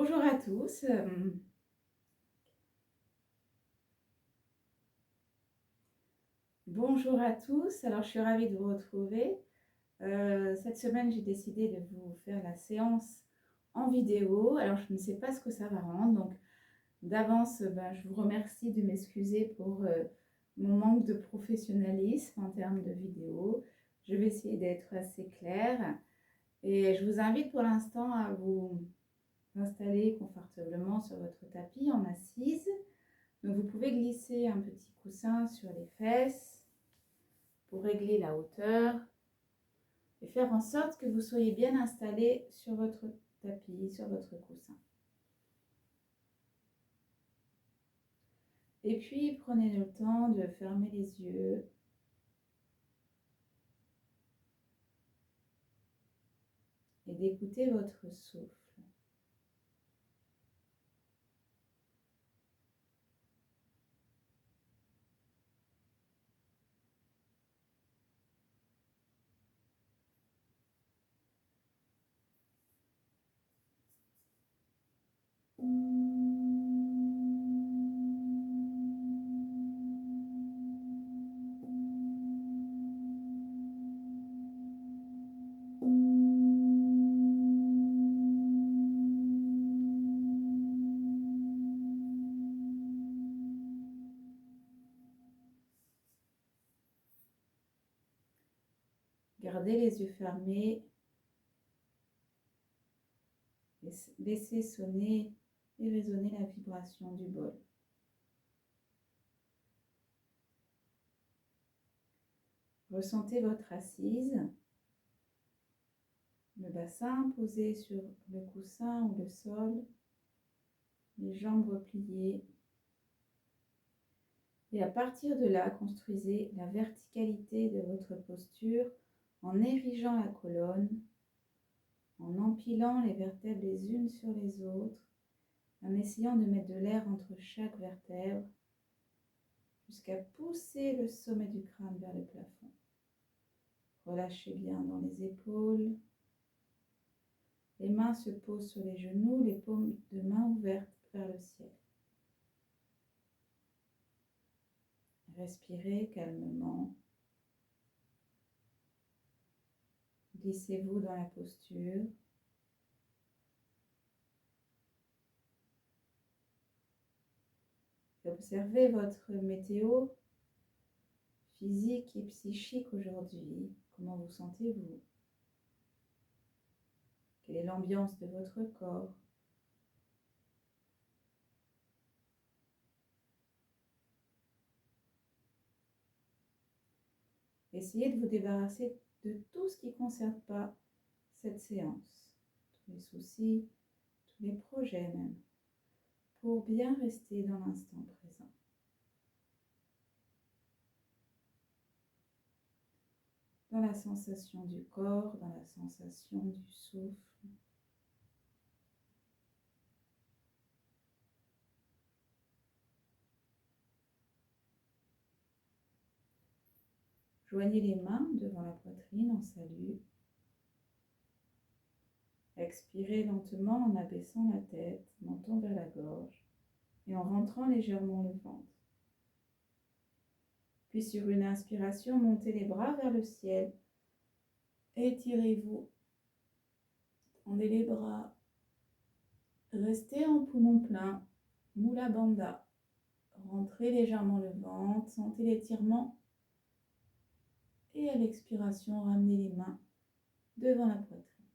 Bonjour à tous. Bonjour à tous. Alors, je suis ravie de vous retrouver. Cette semaine, j'ai décidé de vous faire la séance en vidéo. Alors, je ne sais pas ce que ça va rendre. Donc, d'avance, je vous remercie de m'excuser pour mon manque de professionnalisme en termes de vidéo. Je vais essayer d'être assez claire. Et je vous invite pour l'instant à vous installer confortablement sur votre tapis en assise. Donc vous pouvez glisser un petit coussin sur les fesses pour régler la hauteur et faire en sorte que vous soyez bien installé sur votre tapis, sur votre coussin. Et puis prenez le temps de fermer les yeux et d'écouter votre souffle. Gardez les yeux fermés et laissez sonner et résonner la vibration du bol. Ressentez votre assise, le bassin posé sur le coussin ou le sol, les jambes repliées. Et à partir de là, construisez la verticalité de votre posture en érigeant la colonne, en empilant les vertèbres les unes sur les autres, en essayant de mettre de l'air entre chaque vertèbre, jusqu'à pousser le sommet du crâne vers le plafond. Relâchez bien dans les épaules. Les mains se posent sur les genoux, les paumes de main ouvertes vers le ciel. Respirez calmement. Glissez-vous dans la posture. Observez votre météo physique et psychique aujourd'hui. Comment vous sentez-vous? Quelle est l'ambiance de votre corps? Essayez de vous débarrasser de tout ce qui ne concerne pas cette séance. Tous les soucis, tous les projets même, pour bien rester dans l'instant présent. Dans la sensation du corps, dans la sensation du souffle. Joignez les mains devant la poitrine en salut. Expirez lentement en abaissant la tête, menton vers la gorge et en rentrant légèrement le ventre. Puis sur une inspiration, montez les bras vers le ciel. Étirez-vous. Tendez les bras. Restez en poumon plein. Mula Bandha. Rentrez légèrement le ventre. Sentez l'étirement. Et à l'expiration, ramenez les mains devant la poitrine.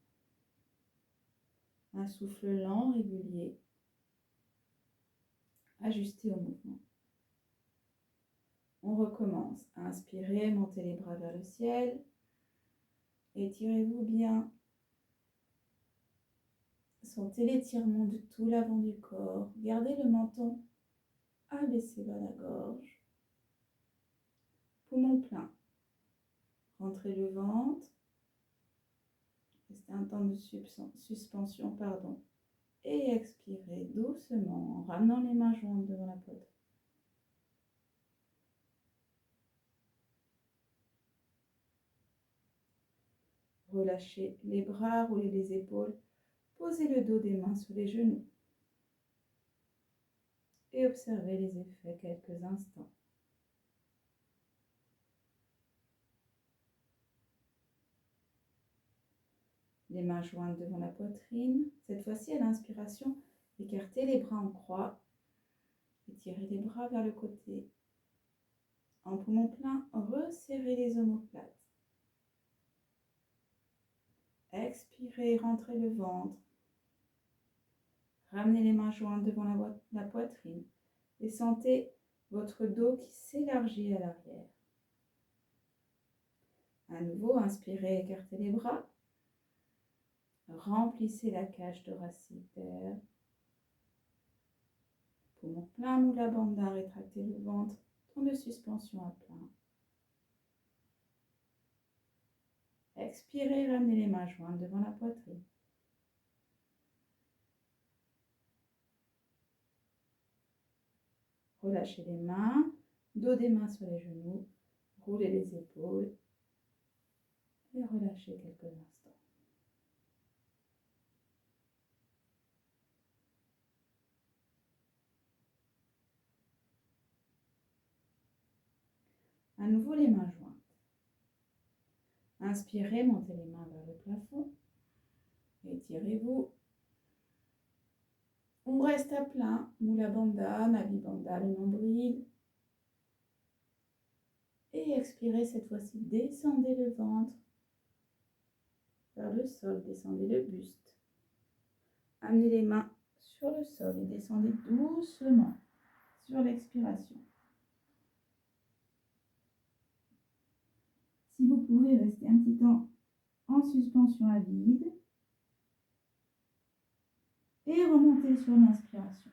Un souffle lent, régulier. Ajusté au mouvement. On recommence. Inspirez, montez les bras vers le ciel. Étirez-vous bien. Sentez l'étirement de tout l'avant du corps. Gardez le menton abaissé vers la gorge. Poumon plein. Rentrez le ventre. Restez un temps de suspension, Et expirez doucement en ramenant les mains jointes devant la poitrine. Relâchez les bras, roulez les épaules. Posez le dos des mains sur les genoux. et observez les effets quelques instants. Les mains jointes devant la poitrine. Cette fois-ci, à l'inspiration, écartez les bras en croix. Étirez les bras vers le côté. En poumon plein, resserrez les omoplates. Expirez, rentrez le ventre. Ramenez les mains jointes devant la poitrine et sentez votre dos qui s'élargit à l'arrière. À nouveau, inspirez, écartez les bras. Remplissez la cage thoracitaire. Poumon plein, moula bandha, rétractez le ventre. Temps de suspension à plein. Expirez, ramenez les mains jointes devant la poitrine. Relâchez les mains, dos des mains sur les genoux, roulez les épaules et relâchez quelques instants. À nouveau les mains jointes. Inspirez, montez les mains vers le plafond. Étirez-vous. On reste à plein, Mula Bandha, Navi Bandha, le nombril. Et expirez cette fois-ci, descendez le ventre vers le sol, descendez le buste. Amenez les mains sur le sol et descendez doucement sur l'expiration. Si vous pouvez rester un petit temps en suspension à vide et remonter sur l'inspiration.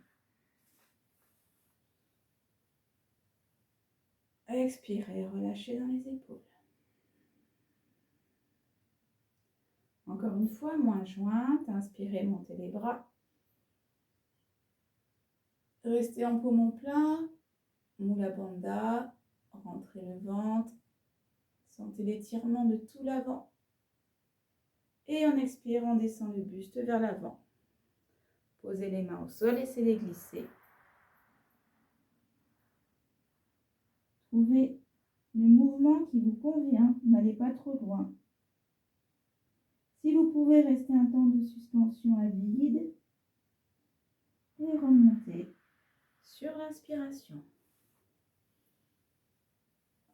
Expirez, relâchez dans les épaules. Encore une fois, mains jointes, inspirez, montez les bras. Restez en poumon plein, Mula Bandha, rentrez le ventre, sentez l'étirement de tout l'avant. Et en expirant, descend le buste vers l'avant. Posez les mains au sol, laissez-les glisser. Trouvez le mouvement qui vous convient, n'allez pas trop loin. Si vous pouvez rester un temps de suspension à vide et remonter sur l'inspiration.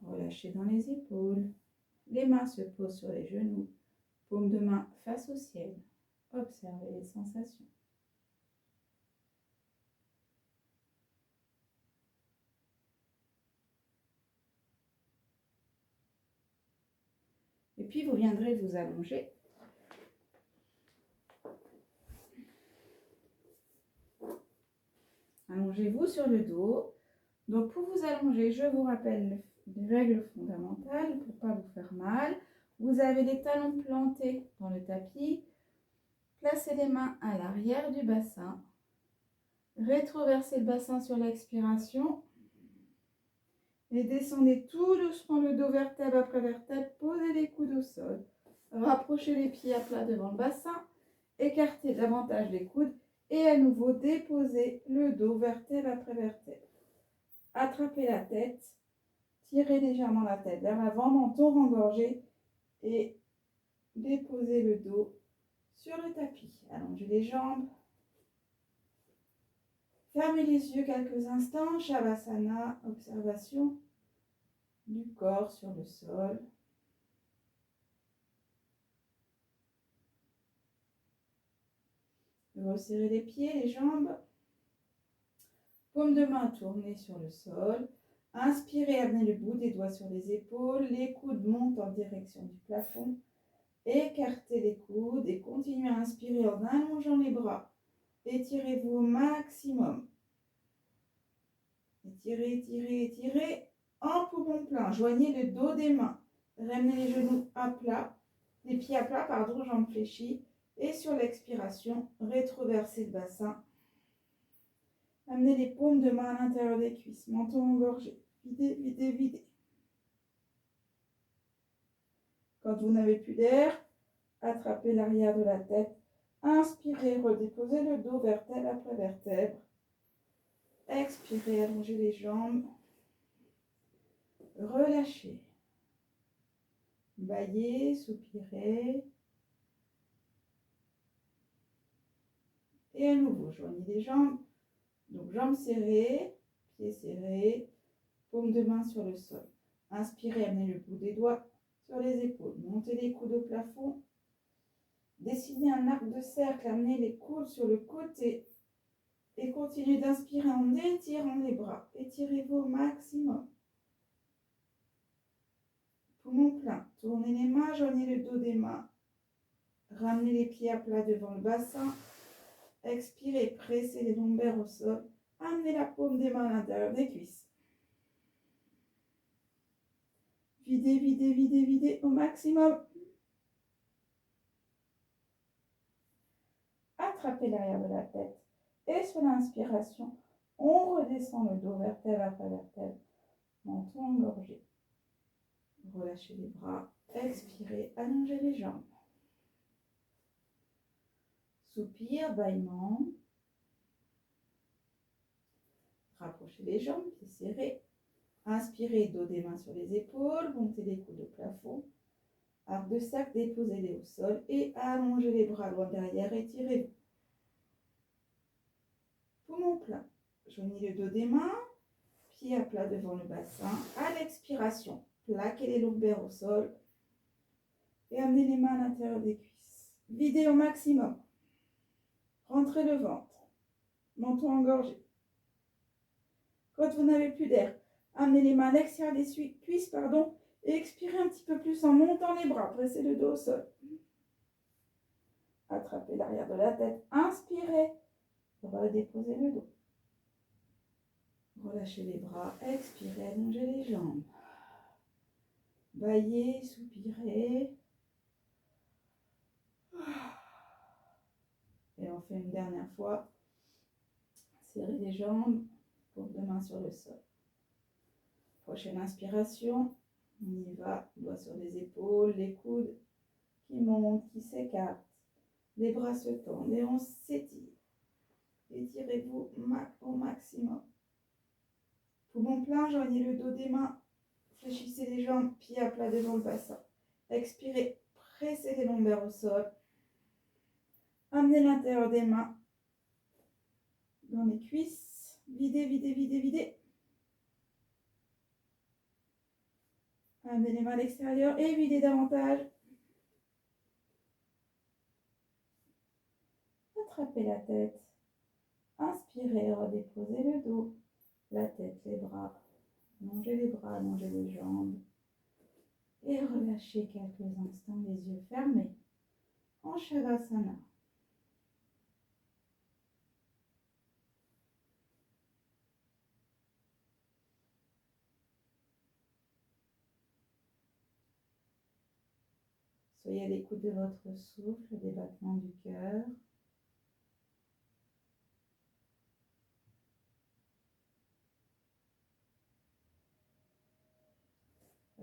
Relâchez dans les épaules. Les mains se posent sur les genoux. Paume de main face au ciel. Observez les sensations. Et puis vous viendrez vous allonger. Allongez-vous sur le dos. Donc pour vous allonger, je vous rappelle les règles fondamentales pour ne pas vous faire mal. Vous avez les talons plantés dans le tapis. Placez les mains à l'arrière du bassin. Rétroversez le bassin sur l'expiration. Et descendez tout doucement le dos vertèbre après vertèbre. Posez les coudes au sol. Rapprochez les pieds à plat devant le bassin. Écartez davantage les coudes. Et à nouveau, déposez le dos vertèbre après vertèbre. Attrapez la tête. Tirez légèrement la tête vers l'avant, menton rengorgé. Et déposez le dos sur le tapis. Allongez les jambes. Fermez les yeux quelques instants. Shavasana, observation du corps sur le sol. Resserrez les pieds, les jambes. Paume de main tournée sur le sol. Inspirez, amenez le bout des doigts sur les épaules. Les coudes montent en direction du plafond. Écartez les coudes et continuez à inspirer en allongeant les bras. Étirez-vous au maximum. Étirez, étirez, étirez. En poumon plein, joignez le dos des mains. Ramenez les genoux à plat. Les pieds à plat, pardon, jambes fléchies. Et sur l'expiration, rétroversez le bassin. Amenez les paumes de main à l'intérieur des cuisses, menton engorgé. Videz, videz, videz. Quand vous n'avez plus d'air, attrapez l'arrière de la tête. Inspirez, redéposez le dos vertèbre après vertèbre. Expirez, allongez les jambes. Relâchez. Baillez, soupirez. Et à nouveau, joignez les jambes. Donc, jambes serrées, pieds serrés, paume de main sur le sol. Inspirez, amenez le bout des doigts sur les épaules. Montez les coudes au plafond. Dessinez un arc de cercle, amenez les coudes sur le côté. Et continuez d'inspirer en étirant les bras. Étirez-vous au maximum. Poumon plein. Tournez les mains, joignez le dos des mains. Ramenez les pieds à plat devant le bassin. Expirez, pressez les lombaires au sol. Amenez la paume des mains à l'intérieur des cuisses. Videz, videz, videz, videz au maximum. Attrapez l'arrière de la tête. Et sur l'inspiration, on redescend le dos vertèbre après vertèbre. Menton engorgé. Relâchez les bras. Expirez, allongez les jambes. Soupir, bâillement. Rapprochez les jambes, pieds serrés. Inspirez, dos des mains sur les épaules. Montez les coudes au plafond. Arc de cercle, déposez-les au sol. Et allongez les bras loin derrière. Étirez-vous. Poumon plein. Joignez le dos des mains. Pieds à plat devant le bassin. À l'expiration, plaquez les lombaires au sol. Et amenez les mains à l'intérieur des cuisses. Videz au maximum. Rentrez le ventre. Menton engorgé. Quand vous n'avez plus d'air, amenez les mains à l'extérieur des cuisses, et expirez un petit peu plus en montant les bras. Pressez le dos au sol. Attrapez l'arrière de la tête. Inspirez. Redéposez le dos. Relâchez les bras. Expirez. Allongez les jambes. Baillez, soupirez. Et on fait une dernière fois. Serrez les jambes. Paume de main sur le sol. Prochaine inspiration. On y va. Doigts sur les épaules, les coudes qui montent, qui s'écartent. Les bras se tendent et on s'étire. Étirez-vous au maximum. Poumon plein, joignez le dos des mains. Fléchissez les jambes, pieds à plat devant le bassin. Expirez, pressez les lombaires au sol. Amenez l'intérieur des mains dans les cuisses. Videz, videz, videz, videz. Amenez les mains à l'extérieur et videz davantage. Attrapez la tête. Inspirez, redéposez le dos, la tête, les bras. Allongez les bras, allongez les jambes. Et relâchez quelques instants les yeux fermés en Shavasana. Soyez à l'écoute de votre souffle, des battements du cœur.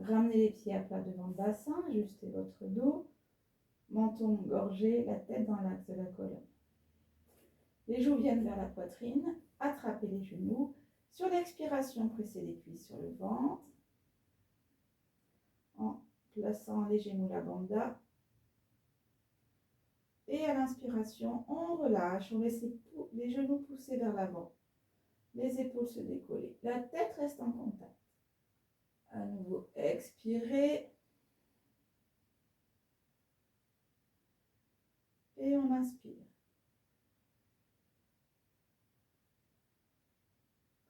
Ramenez les pieds à plat devant le bassin, ajustez votre dos, menton engorgé, la tête dans l'axe de la colonne. Les joues viennent vers la poitrine, attrapez les genoux. Sur l'expiration, pressez les cuisses sur le ventre en plaçant les genoux la banda. Et à l'inspiration, on relâche, on laisse les genoux pousser vers l'avant, les épaules se décoller, la tête reste en contact. À nouveau, expirez. Et on inspire.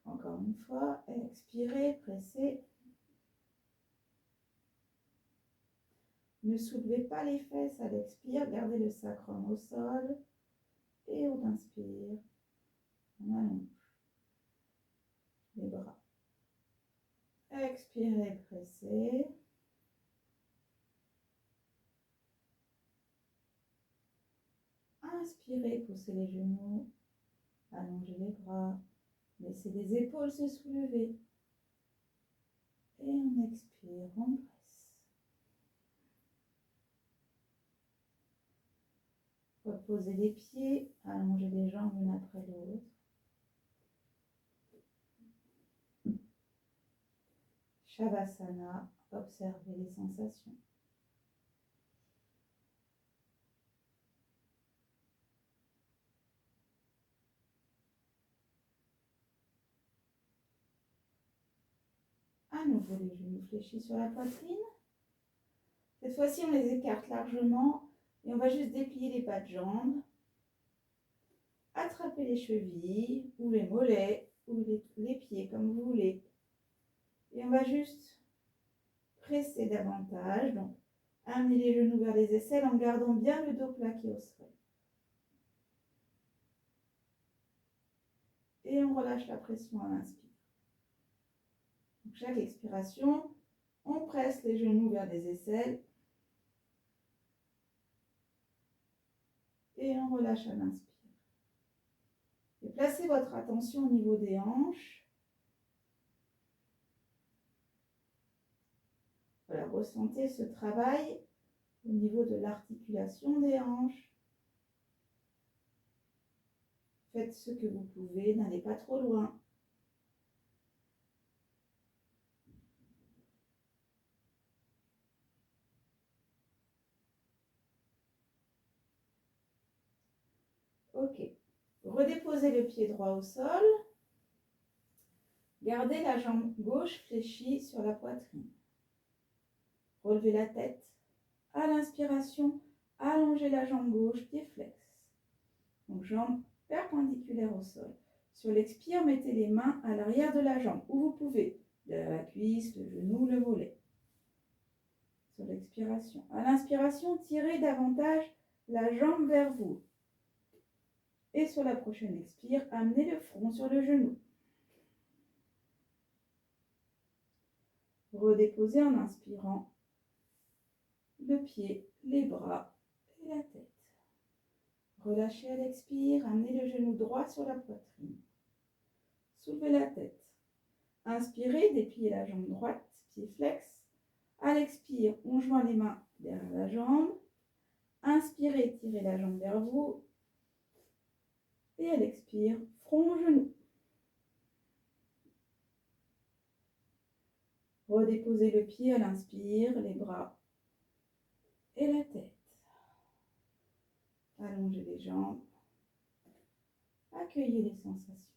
Encore une fois, expirez, pressez. Ne soulevez pas les fesses à l'expire, gardez le sacrum au sol. Et on inspire, on allonge les bras. Expirez, pressez. Inspirez, poussez les genoux, allongez les bras, laissez les épaules se soulever. Et on expire, on presse. Reposez les pieds, allongez les jambes l'une après l'autre. Shavasana, observez les sensations. À nouveau, les genoux fléchis sur la poitrine. Cette fois-ci, on les écarte largement et on va juste déplier les bas de jambes. Attrapez les chevilles ou les mollets ou les pieds comme vous voulez. Et on va juste presser davantage. Donc, amener les genoux vers les aisselles en gardant bien le dos plaqué au sol. Et on relâche la pression à l'inspire. Donc, chaque expiration, on presse les genoux vers les aisselles. Et on relâche à l'inspire. Et placez votre attention au niveau des hanches. Voilà, ressentez ce travail au niveau de l'articulation des hanches. Faites ce que vous pouvez, n'allez pas trop loin. Ok. Redéposez le pied droit au sol. Gardez la jambe gauche fléchie sur la poitrine. Relevez la tête. À l'inspiration, allongez la jambe gauche, pied flex. Donc jambe perpendiculaire au sol. Sur l'expire, mettez les mains à l'arrière de la jambe, où vous pouvez, derrière la cuisse, le genou, le mollet. Sur l'expiration. À l'inspiration, tirez davantage la jambe vers vous. Et sur la prochaine expire, amenez le front sur le genou. Redéposez en inspirant le pied, les bras et la tête. Relâchez à l'expire, amenez le genou droit sur la poitrine. Soulevez la tête. Inspirez, dépliez la jambe droite, pied flex. À l'expire, on joint les mains derrière la jambe. Inspirez, tirez la jambe vers vous. Et à l'expire, front, genou. Redéposez le pied à l'inspire, les bras et la tête. Allongez les jambes. Accueillez les sensations.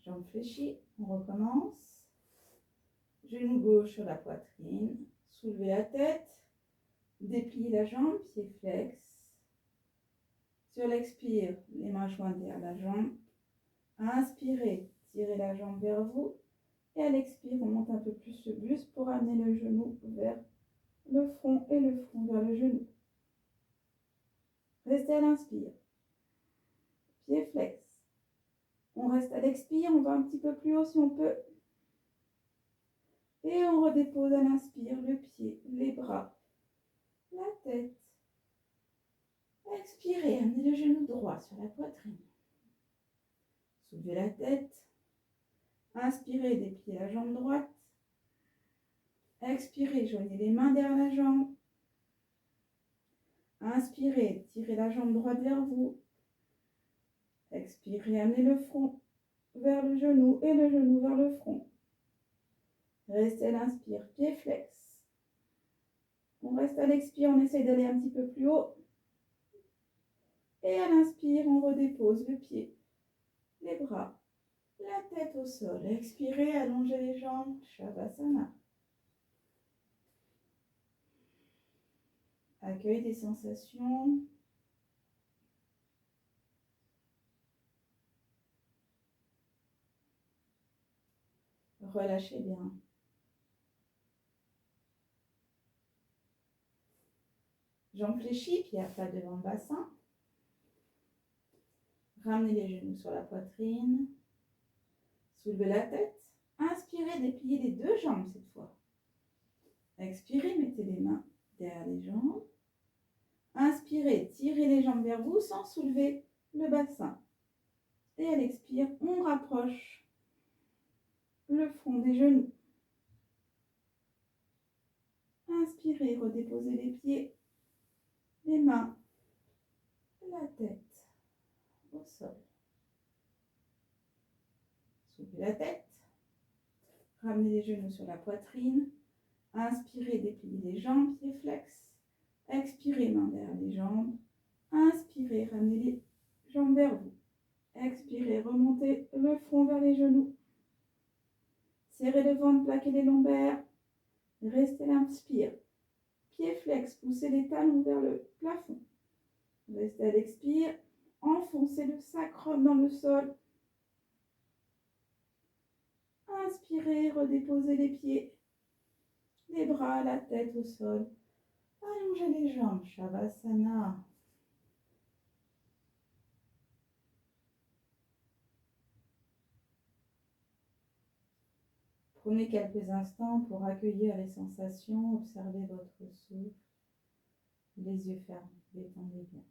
Jambes fléchies, on recommence. Genou gauche sur la poitrine. Soulevez la tête. Dépliez la jambe, pied flex. Sur l'expire, les mains jointes derrière la jambe. Inspirez, tirez la jambe vers vous. Et à l'expire, on monte un peu plus le buste pour amener le genou vers le front et le front vers le genou. Restez à l'inspire. Pied flex. On reste à l'expire, on va un petit peu plus haut si on peut. Et on redépose à l'inspire le pied, les bras, la tête. Expirez, amenez le genou droit sur la poitrine. Soulevez la tête. Inspirez, dépliez la jambe droite. Expirez, joignez les mains derrière la jambe. Inspirez, tirez la jambe droite vers vous. Expirez, amenez le front vers le genou et le genou vers le front. Restez à l'inspire, pied flex. On reste à l'expire, on essaye d'aller un petit peu plus haut. Et à l'inspire, on redépose le pied, les bras, la tête au sol. Expirez, allongez les jambes, Shavasana. Accueil des sensations. Relâchez bien. Jambes fléchies, pieds à plat devant le bassin. Ramenez les genoux sur la poitrine. Soulevez la tête. Inspirez, dépliez les deux jambes cette fois. Expirez, mettez les mains derrière les jambes. Inspirez, tirez les jambes vers vous sans soulever le bassin. Et à l'expire, on rapproche le front des genoux. Inspirez, redéposez les pieds, les mains, la tête. la tête. Ramenez les genoux sur la poitrine. Inspirez, dépliez les jambes, pieds flex. Expirez, main derrière les jambes. Inspirez, ramenez les jambes vers vous. Expirez, remontez le front vers les genoux. Serrez le ventre, plaquez les lombaires. Restez là, inspire. Pieds flex, poussez les talons vers le plafond. Restez à l'expire. Enfoncez le sacrum dans le sol. Inspirez, redéposez les pieds, les bras, la tête au sol. Allongez les jambes, Shavasana. Prenez quelques instants pour accueillir les sensations, observez votre souffle, les yeux fermés, détendez bien.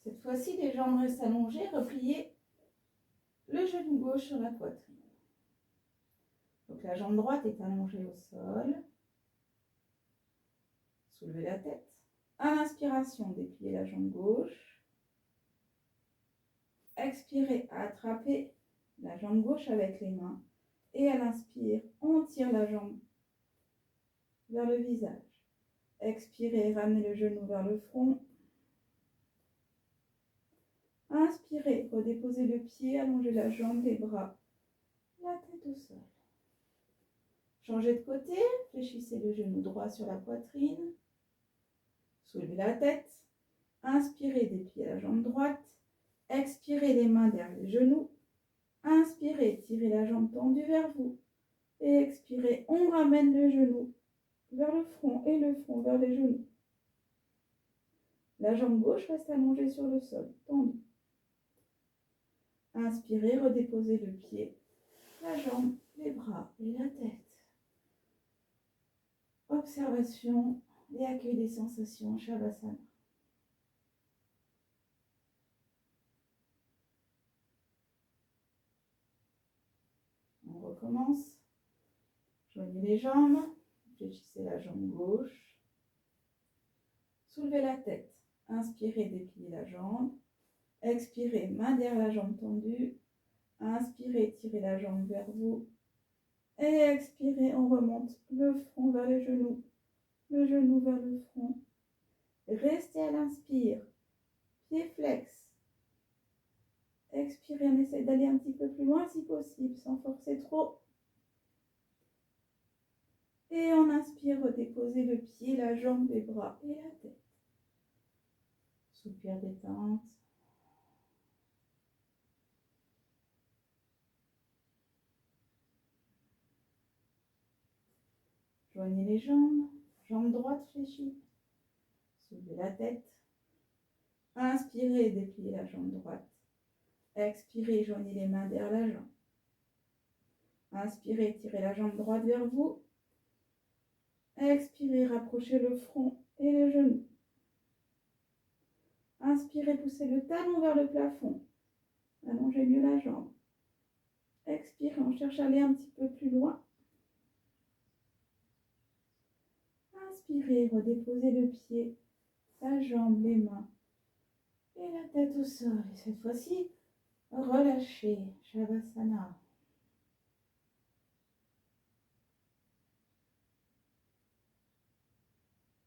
Cette fois-ci, les jambes restent allongées, repliez le genou gauche sur la poitrine. Donc la jambe droite est allongée au sol. Soulevez la tête. À l'inspiration, dépliez la jambe gauche. Expirez, attrapez la jambe gauche avec les mains. Et à l'inspire, on tire la jambe vers le visage. Expirez, ramenez le genou vers le front. Inspirez, redéposez le pied, allongez la jambe, les bras, la tête au sol. Changez de côté, fléchissez le genou droit sur la poitrine. Soulevez la tête. Inspirez, dépliez la jambe droite. Expirez, les mains derrière les genoux. Inspirez, tirez la jambe tendue vers vous. Et expirez, on ramène le genou vers le front et le front vers les genoux. La jambe gauche reste allongée sur le sol, tendue. Inspirez, redéposez le pied, la jambe, les bras et la tête. Observation et accueil des sensations, Shavasana. On recommence. Joignez les jambes, fléchissez la jambe gauche. Soulevez la tête. Inspirez, dépliez la jambe. Expirez, main derrière la jambe tendue. Inspirez, tirez la jambe vers vous. Et expirez, on remonte le front vers les genoux. Le genou vers le front. Restez à l'inspire. Pied flex. Expirez, on essaie d'aller un petit peu plus loin si possible, sans forcer trop. Et on inspire, redéposez le pied, la jambe, les bras et la tête. Soupir détente. Joignez les jambes, jambe droite fléchie. Soulevez la tête. Inspirez, dépliez la jambe droite. Expirez, joignez les mains derrière la jambe. Inspirez, tirez la jambe droite vers vous. Expirez, rapprochez le front et les genoux. Inspirez, poussez le talon vers le plafond. Allongez mieux la jambe. Expirez, on cherche à aller un petit peu plus loin. Inspirez, redéposez le pied, la jambe, les mains et la tête au sol. Et cette fois-ci, relâchez, Shavasana.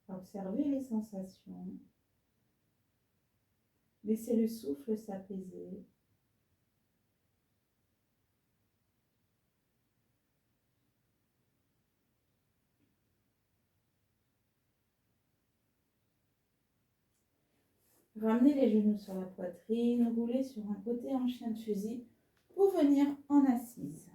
Observez les sensations. Laissez le souffle s'apaiser. Ramenez les genoux sur la poitrine, roulez sur un côté en chien de fusil pour venir en assise.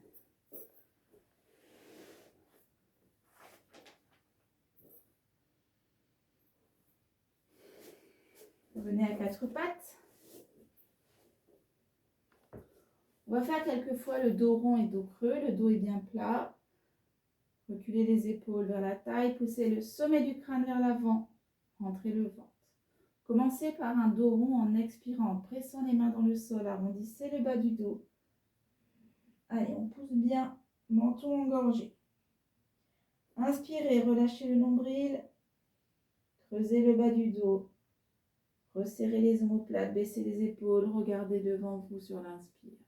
Venez à quatre pattes. On va faire quelquefois le dos rond et dos creux. Le dos est bien plat. Reculez les épaules vers la taille. Poussez le sommet du crâne vers l'avant. Rentrez le ventre. Commencez par un dos rond en expirant, en pressant les mains dans le sol. Arrondissez le bas du dos. Allez, on pousse bien, menton engorgé. Inspirez, relâchez le nombril. Creusez le bas du dos. Resserrez les omoplates, baissez les épaules, regardez devant vous sur l'inspire.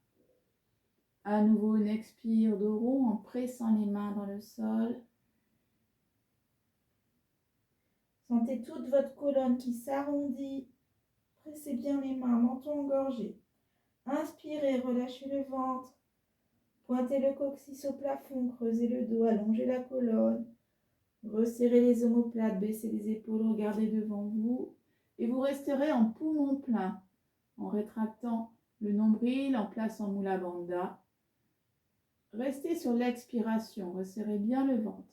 À nouveau, une expire dos rond en pressant les mains dans le sol. Sentez toute votre colonne qui s'arrondit. Pressez bien les mains, menton engorgé. Inspirez, relâchez le ventre. Pointez le coccyx au plafond, creusez le dos, allongez la colonne. Resserrez les omoplates, baissez les épaules, regardez devant vous. Et vous resterez en poumon plein, en rétractant le nombril, en plaçant Mula Bandha. Restez sur l'expiration, resserrez bien le ventre.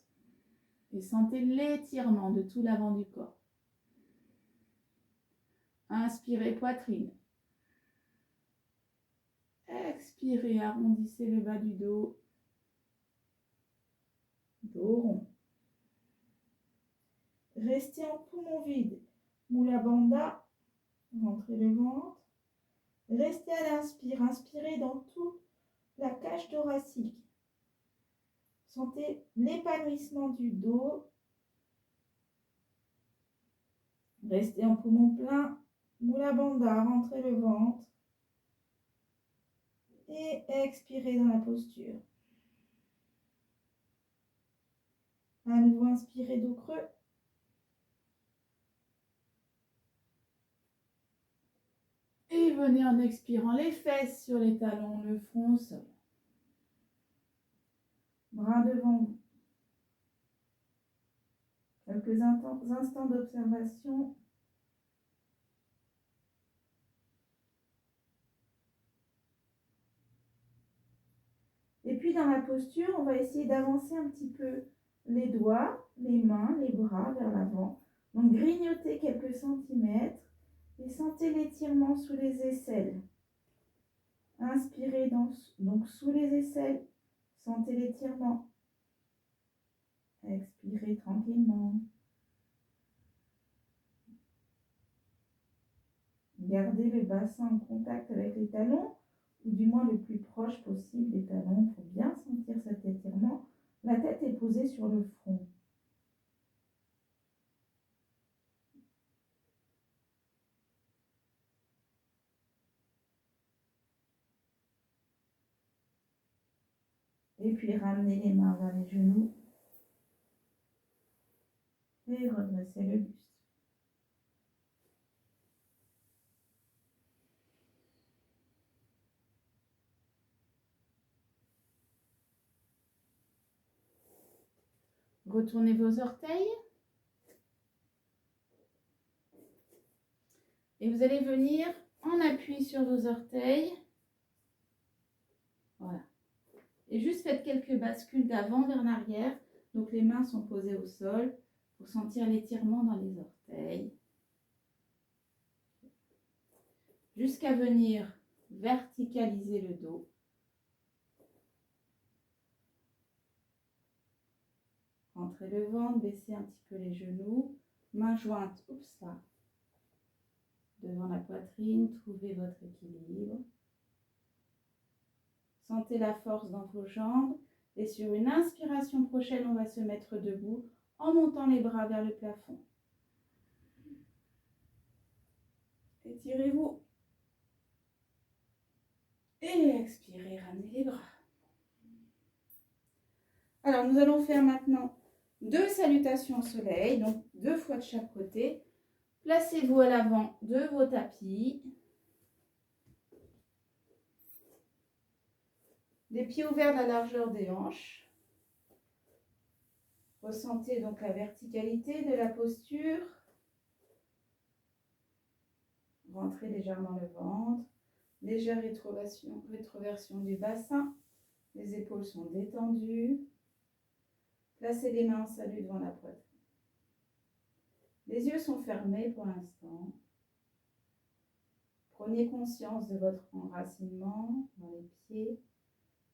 Et sentez l'étirement de tout l'avant du corps. Inspirez, poitrine. Expirez, arrondissez le bas du dos. Dos rond. Restez en poumon vide. Mula Bandha, rentrez le ventre. Restez à l'inspire, inspirez dans toute la cage thoracique. Sentez l'épanouissement du dos. Restez en poumon plein. Mula Bandha, rentrez le ventre. Et expirez dans la posture. À nouveau, inspirez dos creux. Et venez en expirant les fesses sur les talons, le front au sol. Bras devant vous. Quelques instants d'observation. Et puis dans la posture, on va essayer d'avancer un petit peu les doigts, les mains, les bras vers l'avant. Donc grignotez quelques centimètres et sentez l'étirement sous les aisselles. Inspirez donc sous les aisselles, sentez l'étirement. Expirez tranquillement. Gardez le bassin en contact avec les talons, ou du moins le plus proche possible des talons. Il faut bien sentir cet étirement. La tête est posée sur le front. Et puis ramenez les mains vers les genoux. Et redressez le buste. Retournez vos orteils. Et vous allez venir en appui sur vos orteils. Voilà. Et juste faites quelques bascules d'avant vers l'arrière. Donc les mains sont posées au sol pour sentir l'étirement dans les orteils. Jusqu'à venir verticaliser le dos. Rentrez le ventre, baissez un petit peu les genoux. Mains jointes, oups là. Devant la poitrine, trouvez votre équilibre. Sentez la force dans vos jambes. Et sur une inspiration prochaine, on va se mettre debout en montant les bras vers le plafond. Étirez-vous. Et expirez, ramenez les bras. Alors, nous allons faire maintenant 2 salutations au soleil, donc 2 fois de chaque côté. Placez-vous à l'avant de vos tapis. Les pieds ouverts de la largeur des hanches. Ressentez donc la verticalité de la posture. Rentrez légèrement le ventre. Légère rétroversion du bassin. Les épaules sont détendues. Placez les mains en salut devant la poitrine. Les yeux sont fermés pour l'instant. Prenez conscience de votre enracinement dans les pieds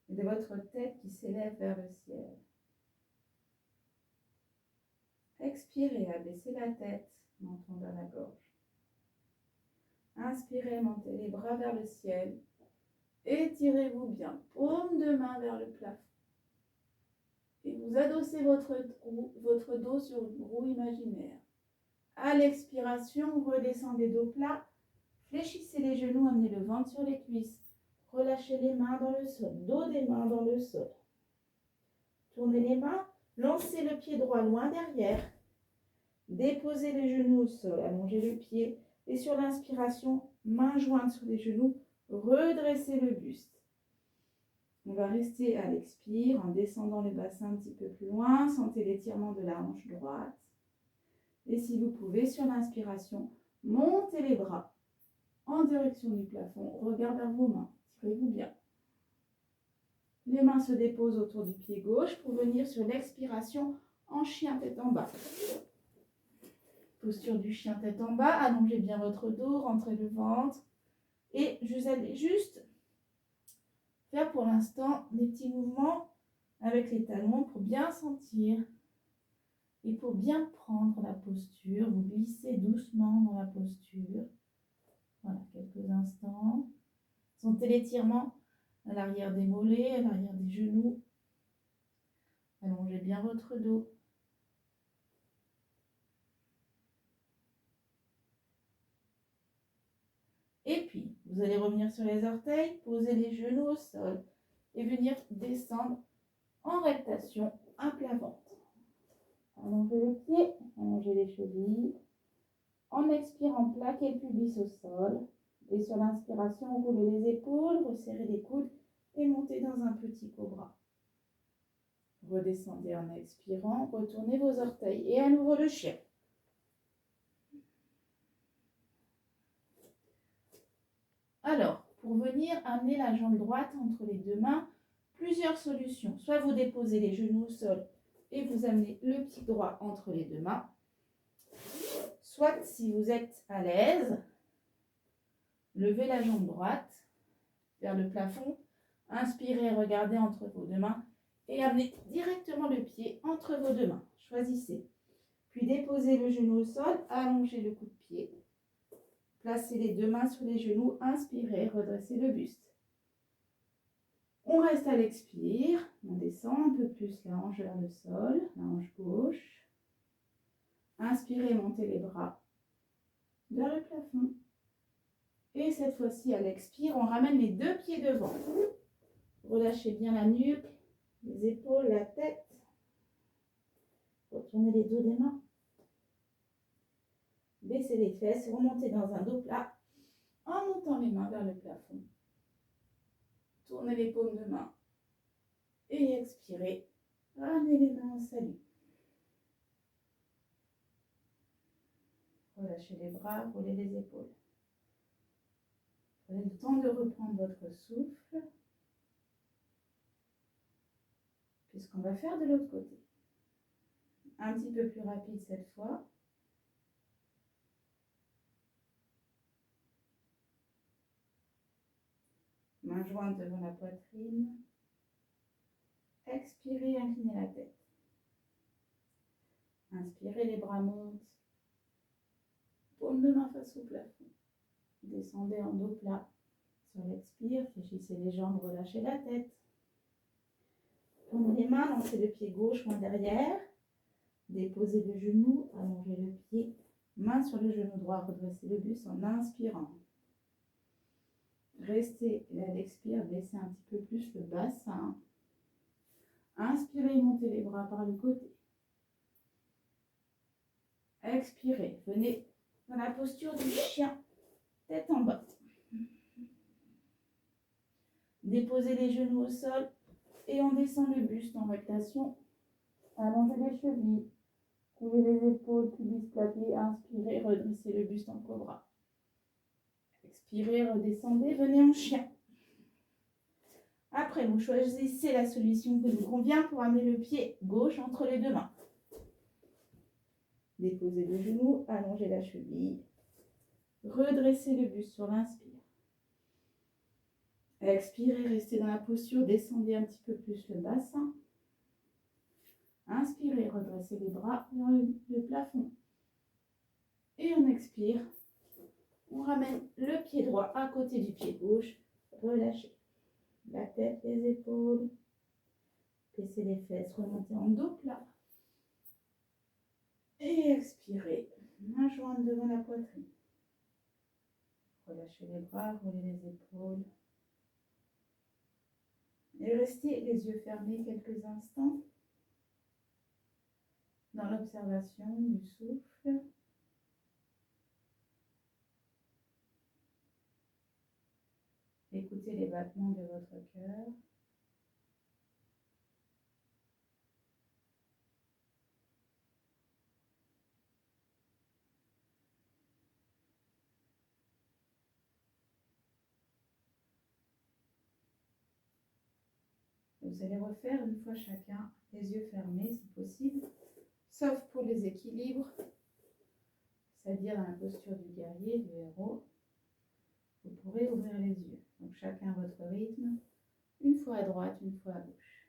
et de votre tête qui s'élève vers le ciel. Expirez, abaissez la tête, menton vers la gorge. Inspirez, montez les bras vers le ciel. Étirez-vous bien, paume de main vers le plafond. Et vous adossez votre dos sur une roue imaginaire. À l'expiration, redescendez dos plat. Fléchissez les genoux, amenez le ventre sur les cuisses. Relâchez les mains dans le sol, dos des mains dans le sol. Tournez les mains, lancez le pied droit loin derrière. Déposez les genoux au sol, allongez le pied. Et sur l'inspiration, main jointe sur les genoux, redressez le buste. On va rester à l'expire en descendant le bassin un petit peu plus loin. Sentez l'étirement de la hanche droite. Et si vous pouvez, sur l'inspiration, montez les bras en direction du plafond. Regardez vers vos mains. Tirez-vous bien. Les mains se déposent autour du pied gauche pour venir sur l'expiration en chien tête en bas. Posture du chien tête en bas. Allongez bien votre dos, rentrez le ventre. Et vous allez juste faire pour l'instant des petits mouvements avec les talons pour bien sentir et pour bien prendre la posture. Vous glissez doucement dans la posture. Voilà, quelques instants. Sentez l'étirement à l'arrière des mollets, à l'arrière des genoux. Allongez bien votre dos. Et puis, vous allez revenir sur les orteils, poser les genoux au sol et venir descendre en rectation à plat ventre. Allongez les pieds, allongez les chevilles. En expirant, plaquez le pubis au sol. Et sur l'inspiration, roulez les épaules, resserrez les coudes et montez dans un petit cobra. Redescendez en expirant, retournez vos orteils et à nouveau le chien. Alors, pour venir amener la jambe droite entre les deux mains, plusieurs solutions. Soit vous déposez les genoux au sol et vous amenez le pied droit entre les deux mains. Soit, si vous êtes à l'aise, levez la jambe droite vers le plafond. Inspirez, regardez entre vos deux mains et amenez directement le pied entre vos deux mains. Choisissez. Puis déposez le genou au sol, allongez le coup de pied. Placez les deux mains sur les genoux, inspirez, redressez le buste. On reste à l'expire, on descend un peu plus la hanche vers le sol, la hanche gauche. Inspirez, montez les bras vers le plafond. Et cette fois-ci, à l'expire, on ramène les deux pieds devant. Relâchez bien la nuque, les épaules, la tête. Retournez les dos des mains. Baissez les fesses, remontez dans un dos plat en montant les mains vers le plafond. Tournez les paumes de main et expirez. Ramenez les mains en salut. Relâchez les bras, roulez les épaules. Prenez le temps de reprendre votre souffle, puisqu'on va faire de l'autre côté. Un petit peu plus rapide cette fois. Main jointe devant la poitrine. Expirez, inclinez la tête. Inspirez, les bras montent. Paume de main face au plafond. Descendez en dos plat. Sur l'expire, fléchissez les jambes, relâchez la tête. Tournez les mains, lancez le pied gauche, main derrière. Déposez le genou, allongez le pied. Main sur le genou droit, redressez le buste en inspirant. Restez à l'expire, baissez un petit peu plus le bassin. Inspirez, montez les bras par le côté. Expirez, venez dans la posture du chien, tête en bas. Déposez les genoux au sol et on descend le buste en rectation. Allongez les chevilles, coulez les épaules, pubis plaqué. Inspirez, redressez le buste en cobra. Expirez, redescendez, venez en chien. Après, vous choisissez la solution qui vous convient pour amener le pied gauche entre les deux mains. Déposez le genou, allongez la cheville. Redressez le buste sur l'inspire. Expirez, restez dans la posture, descendez un petit peu plus le bassin. Inspirez, redressez les bras vers le plafond. Et on expire. On ramène le pied droit à côté du pied gauche. Relâchez la tête, les épaules. Baissez les fesses, remontez en dos plat. Et expirez. Main jointe devant la poitrine. Relâchez les bras, roulez les épaules. Et restez les yeux fermés quelques instants dans l'observation du souffle. Écoutez les battements de votre cœur. Vous allez refaire une fois chacun, les yeux fermés si possible, sauf pour les équilibres, c'est-à-dire dans la posture du guerrier, du héros. Vous pourrez ouvrir les yeux. Donc chacun à votre rythme, une fois à droite, une fois à gauche.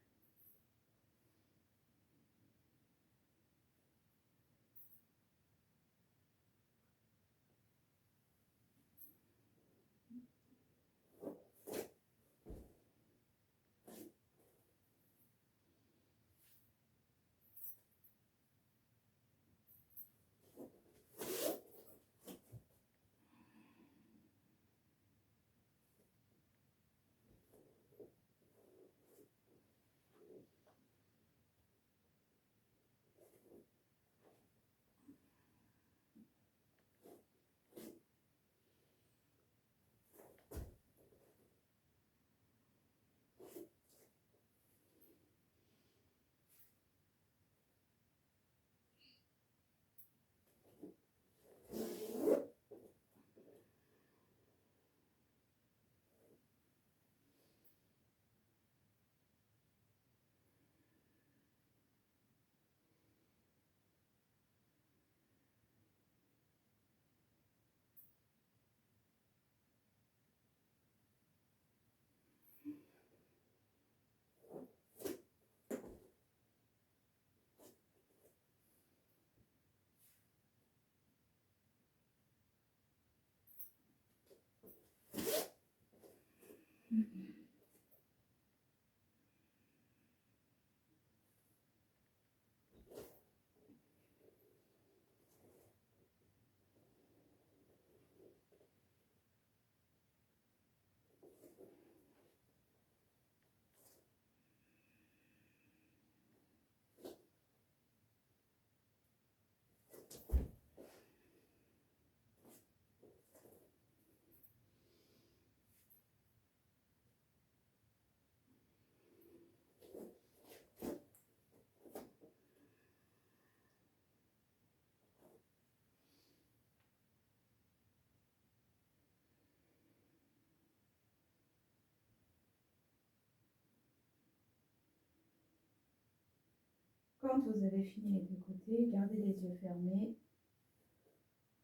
Quand vous avez fini les deux côtés, gardez les yeux fermés.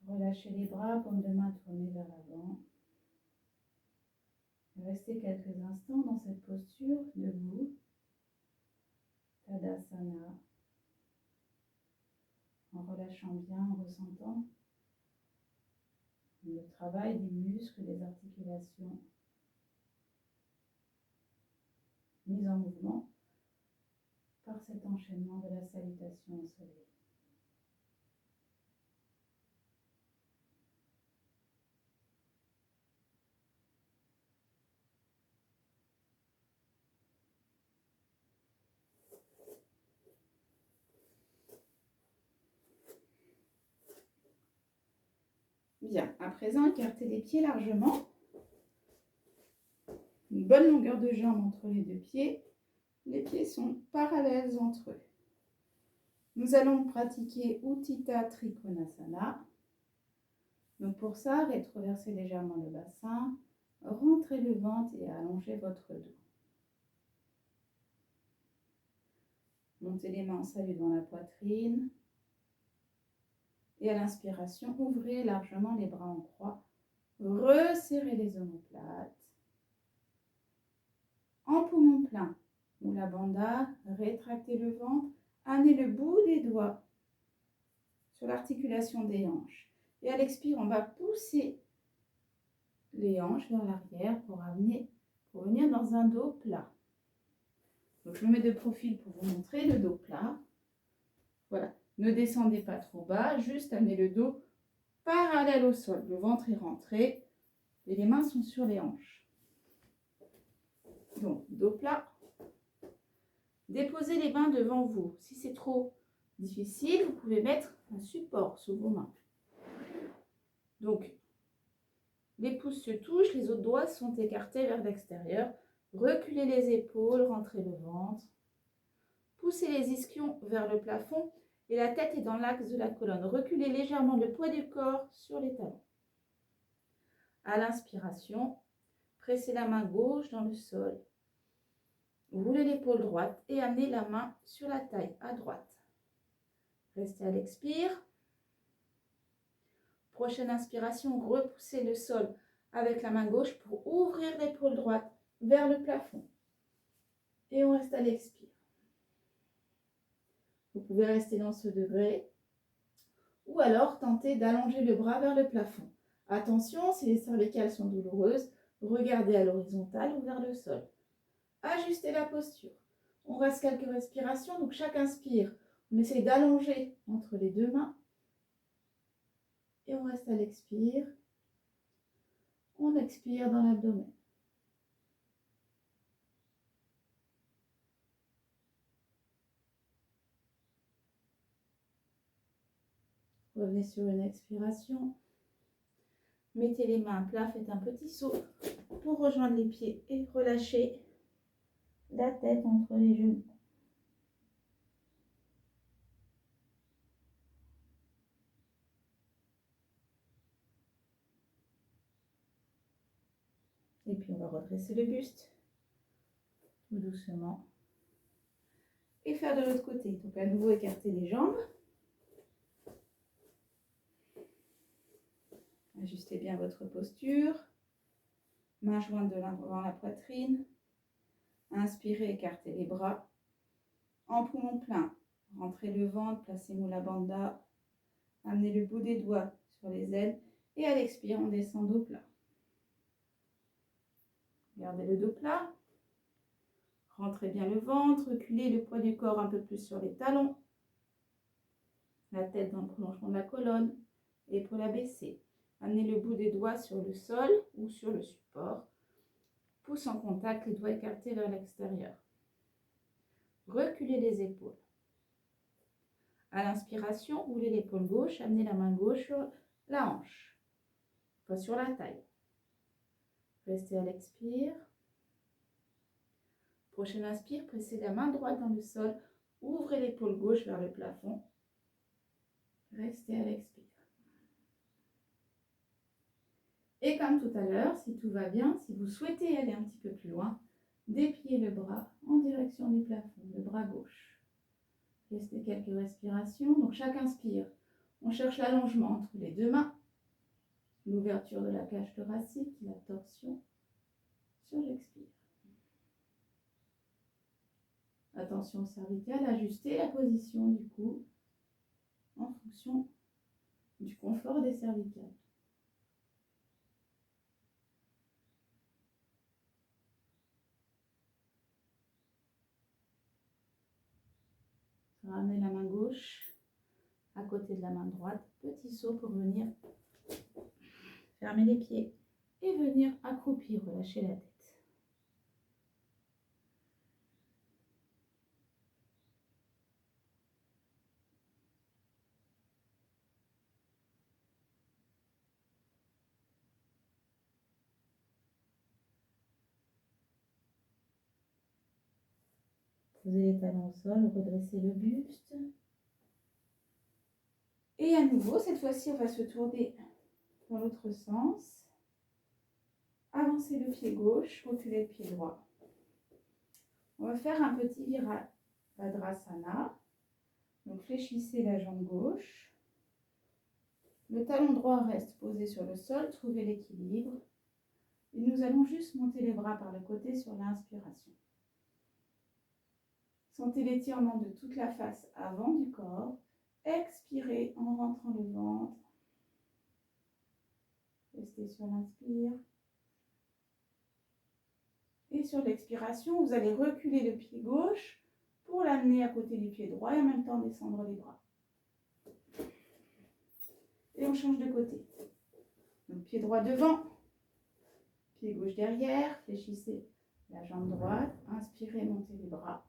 Relâchez les bras, paumes de main tournées vers l'avant. Restez quelques instants dans cette posture, debout. Tadasana. En relâchant bien, en ressentant le travail des muscles, des articulations mises en mouvement par cet enchaînement de la salutation au soleil. Bien, à présent, écartez les pieds largement. Une bonne longueur de jambe entre les deux pieds. Les pieds sont parallèles entre eux. Nous allons pratiquer Utthita Trikonasana. Donc pour ça, rétroversez légèrement le bassin, rentrez le ventre et allongez votre dos. Montez les mains en salut devant la poitrine. Et à l'inspiration, ouvrez largement les bras en croix. Resserrez les omoplates. En poumon plein, Mula Bandha, rétractez le ventre. Amenez le bout des doigts sur l'articulation des hanches. Et à l'expire, on va pousser les hanches vers l'arrière pour venir dans un dos plat. Donc je me mets de profil pour vous montrer le dos plat. Voilà, ne descendez pas trop bas, juste amenez le dos parallèle au sol. Le ventre est rentré et les mains sont sur les hanches. Donc dos plat. Déposez les mains devant vous. Si c'est trop difficile, vous pouvez mettre un support sous vos mains. Donc, les pouces se touchent, les autres doigts sont écartés vers l'extérieur. Reculez les épaules, rentrez le ventre. Poussez les ischions vers le plafond et la tête est dans l'axe de la colonne. Reculez légèrement le poids du corps sur les talons. À l'inspiration, pressez la main gauche dans le sol. Roulez l'épaule droite et amenez la main sur la taille à droite. Restez à l'expire. Prochaine inspiration, repoussez le sol avec la main gauche pour ouvrir l'épaule droite vers le plafond. Et on reste à l'expire. Vous pouvez rester dans ce degré ou alors tenter d'allonger le bras vers le plafond. Attention, si les cervicales sont douloureuses, regardez à l'horizontale ou vers le sol. Ajustez la posture. On reste quelques respirations, donc chaque inspire, on essaye d'allonger entre les deux mains. Et on reste à l'expire. On expire dans l'abdomen. Revenez sur une expiration. Mettez les mains à plat, faites un petit saut pour rejoindre les pieds et relâchez la tête entre les genoux. Et puis on va redresser le buste, tout doucement. Et faire de l'autre côté. Donc à nouveau écarter les jambes. Ajustez bien votre posture. Main jointe devant la poitrine. Inspirez, écartez les bras. En poumon plein, rentrez le ventre, placez Mula Bandha. Amenez le bout des doigts sur les ailes. Et à l'expire, on descend dos plat. Gardez le dos plat. Rentrez bien le ventre, reculez le poids du corps un peu plus sur les talons. La tête dans le prolongement de la colonne. Épaules abaissées. Amenez le bout des doigts sur le sol ou sur le support. Pouce en contact, les doigts écartés vers l'extérieur. Reculez les épaules. À l'inspiration, roulez l'épaule gauche, amenez la main gauche sur la hanche, pas sur la taille. Restez à l'expire. Prochaine inspire, pressez la main droite dans le sol, ouvrez l'épaule gauche vers le plafond. Restez à l'expire. Et comme tout à l'heure, si tout va bien, si vous souhaitez aller un petit peu plus loin, dépliez le bras en direction du plafond, le bras gauche. Restez quelques respirations. Donc chaque inspire, on cherche l'allongement entre les deux mains, l'ouverture de la cage thoracique, la torsion sur l'expire. Attention cervicale, ajustez la position du cou en fonction du confort des cervicales. Ramenez la main gauche à côté de la main droite. Petit saut pour venir fermer les pieds et venir accroupir, relâcher la tête. Posez les talons au sol, redressez le buste. Et à nouveau, cette fois-ci, on va se tourner dans l'autre sens. Avancez le pied gauche, reculez le pied droit. On va faire un petit Virabhadrasana. Donc fléchissez la jambe gauche. Le talon droit reste posé sur le sol, trouvez l'équilibre. Et nous allons juste monter les bras par le côté sur l'inspiration. Sentez l'étirement de toute la face avant du corps. Expirez en rentrant le ventre. Restez sur l'inspire. Et sur l'expiration, vous allez reculer le pied gauche pour l'amener à côté du pied droit et en même temps descendre les bras. Et on change de côté. Donc pied droit devant, pied gauche derrière, fléchissez la jambe droite, inspirez, montez les bras.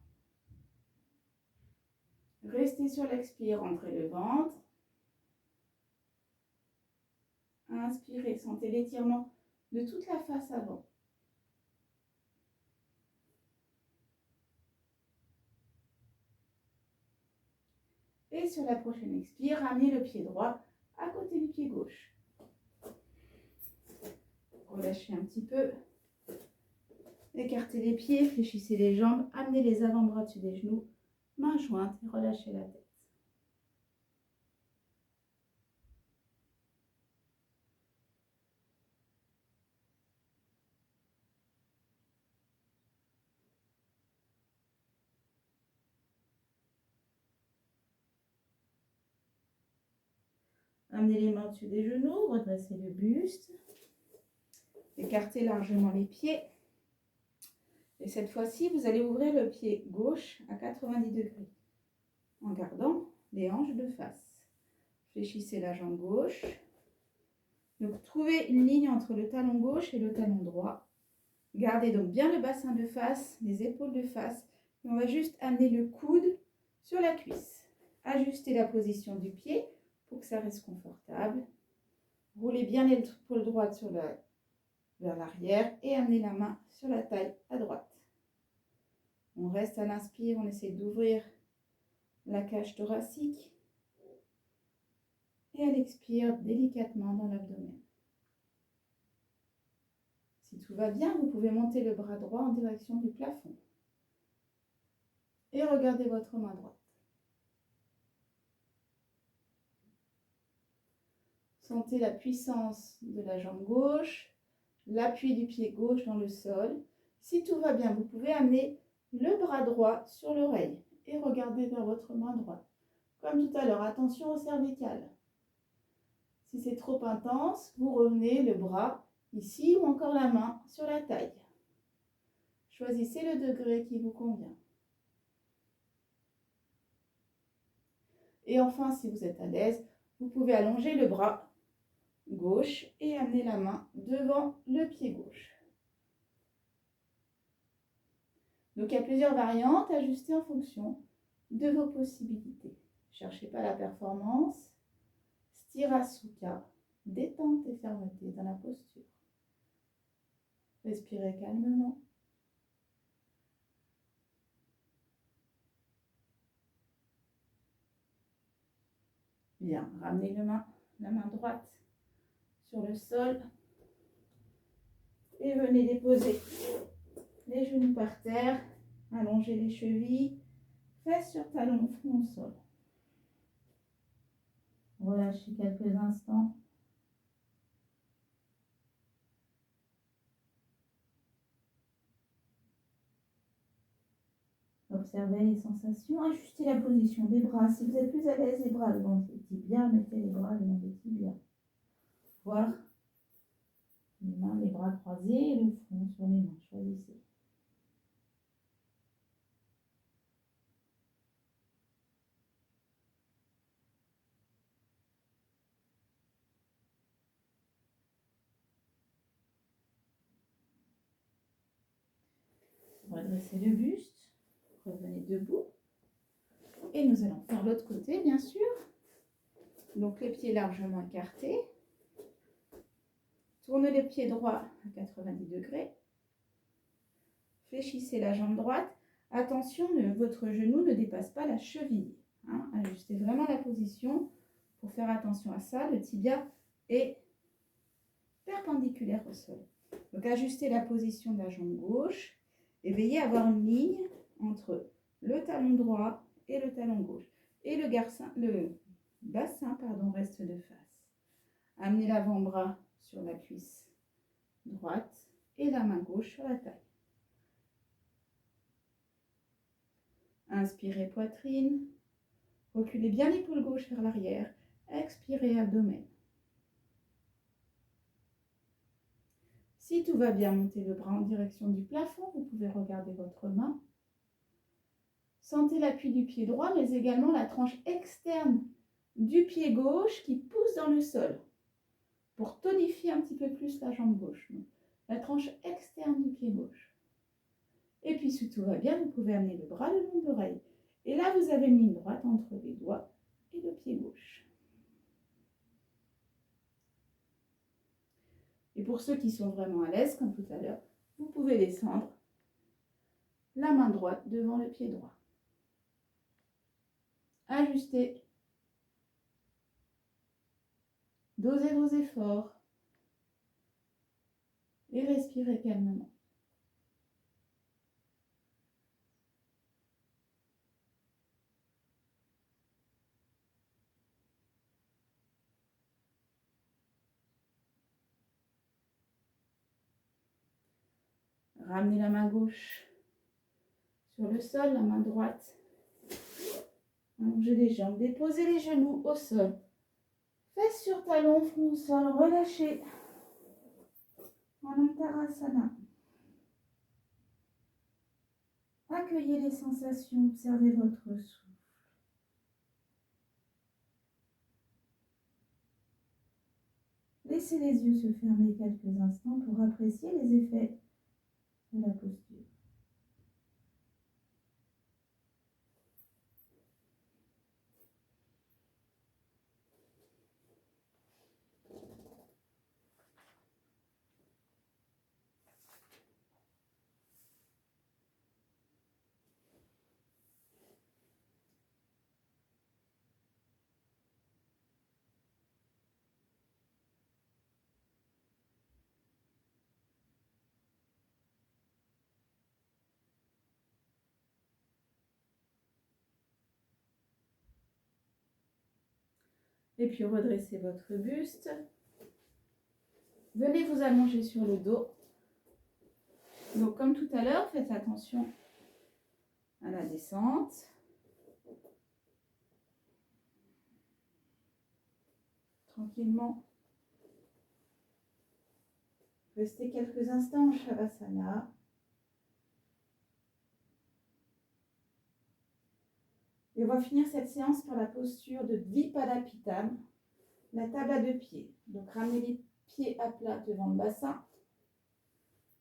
Restez sur l'expire, rentrez le ventre. Inspirez, sentez l'étirement de toute la face avant. Et sur la prochaine expire, ramenez le pied droit à côté du pied gauche. Relâchez un petit peu. Écartez les pieds, fléchissez les jambes, amenez les avant-bras dessus des genoux, mains jointes et relâchez la tête. Amenez les mains au-dessus des genoux, redressez le buste. Écartez largement les pieds. Et cette fois-ci, vous allez ouvrir le pied gauche à 90 degrés en gardant les hanches de face. Fléchissez la jambe gauche. Donc, trouvez une ligne entre le talon gauche et le talon droit. Gardez donc bien le bassin de face, les épaules de face. Et on va juste amener le coude sur la cuisse. Ajustez la position du pied pour que ça reste confortable. Roulez bien l'épaule droite vers l'arrière et amenez la main sur la taille à droite. On reste à l'inspire, on essaie d'ouvrir la cage thoracique. Et à l'expire, délicatement dans l'abdomen. Si tout va bien, vous pouvez monter le bras droit en direction du plafond. Et regardez votre main droite. Sentez la puissance de la jambe gauche, l'appui du pied gauche dans le sol. Si tout va bien, vous pouvez amener le bras droit sur l'oreille et regarder vers votre main droite. Comme tout à l'heure, attention au cervical. Si c'est trop intense, vous revenez le bras ici ou encore la main sur la taille. Choisissez le degré qui vous convient. Et enfin, si vous êtes à l'aise, vous pouvez allonger le bras gauche et amener la main devant le pied gauche. Donc, il y a plusieurs variantes, ajustées en fonction de vos possibilités. Ne cherchez pas la performance. Sthirasukha, détente et fermeté dans la posture. Respirez calmement. Bien, ramenez la main droite sur le sol et venez déposer les genoux par terre, allongez les chevilles, fesses sur talons, front au sol. Relâchez quelques instants. Observez les sensations, ajustez la position des bras. Si vous êtes plus à l'aise, les bras devant les tibias, mettez les bras devant les tibias. Voir les mains, les bras croisés et le front sur les mains. Choisissez. Redressez le buste. Revenez debout. Et nous allons faire l'autre côté, bien sûr. Donc, les pieds largement écartés. Tournez le pied droit à 90 degrés. Fléchissez la jambe droite. Attention, votre genou ne dépasse pas la cheville. Ajustez vraiment la position pour faire attention à ça. Le tibia est perpendiculaire au sol. Donc, ajustez la position de la jambe gauche et veillez à avoir une ligne entre le talon droit et le talon gauche. Et le bassin reste de face. Amenez l'avant-bras sur la cuisse droite et la main gauche sur la taille. Inspirez poitrine. Reculez bien l'épaule gauche vers l'arrière. Expirez abdomen. Si tout va bien, montez le bras en direction du plafond. Vous pouvez regarder votre main. Sentez l'appui du pied droit, mais également la tranche externe du pied gauche qui pousse dans le sol pour tonifier un petit peu plus la jambe gauche. Donc, la tranche externe du pied gauche. Et puis, si tout va bien, vous pouvez amener le bras le long de l'oreille. Et là, vous avez une ligne droite entre les doigts et le pied gauche. Et pour ceux qui sont vraiment à l'aise, comme tout à l'heure, vous pouvez descendre la main droite devant le pied droit. Ajustez. Dosez vos efforts. Et respirez calmement. Ramenez la main gauche sur le sol, la main droite. Allongez les jambes, déposez les genoux au sol. Fesses sur talons, front au sol, relâchez. En Antarasana. Accueillez les sensations, observez votre souffle. Laissez les yeux se fermer quelques instants pour apprécier les effets de la posture. Et puis redressez votre buste. Venez vous allonger sur le dos. Donc comme tout à l'heure, faites attention à la descente. Tranquillement. Restez quelques instants en Shavasana. Et on va finir cette séance par la posture de Dvipadapittam, la table à deux pieds. Donc ramenez les pieds à plat devant le bassin.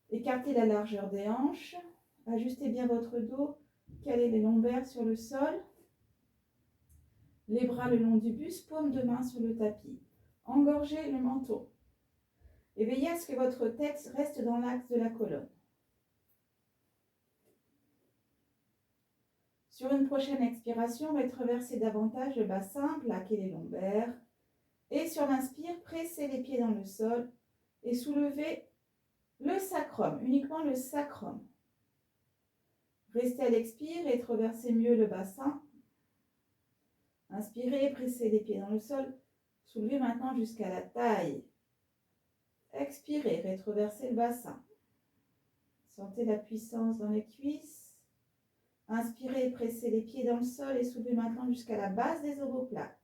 Écartez la largeur des hanches. Ajustez bien votre dos. Calez les lombaires sur le sol. Les bras le long du buste, paume de main sur le tapis. Engorgez le menton. Et veillez à ce que votre tête reste dans l'axe de la colonne. Sur une prochaine expiration, rétroversez davantage le bassin, plaquez les lombaires. Et sur l'inspire, pressez les pieds dans le sol et soulevez le sacrum, uniquement le sacrum. Restez à l'expire, rétroversez mieux le bassin. Inspirez, pressez les pieds dans le sol. Soulevez maintenant jusqu'à la taille. Expirez, rétroversez le bassin. Sentez la puissance dans les cuisses. Inspirez, pressez les pieds dans le sol et soulevez maintenant jusqu'à la base des omoplates.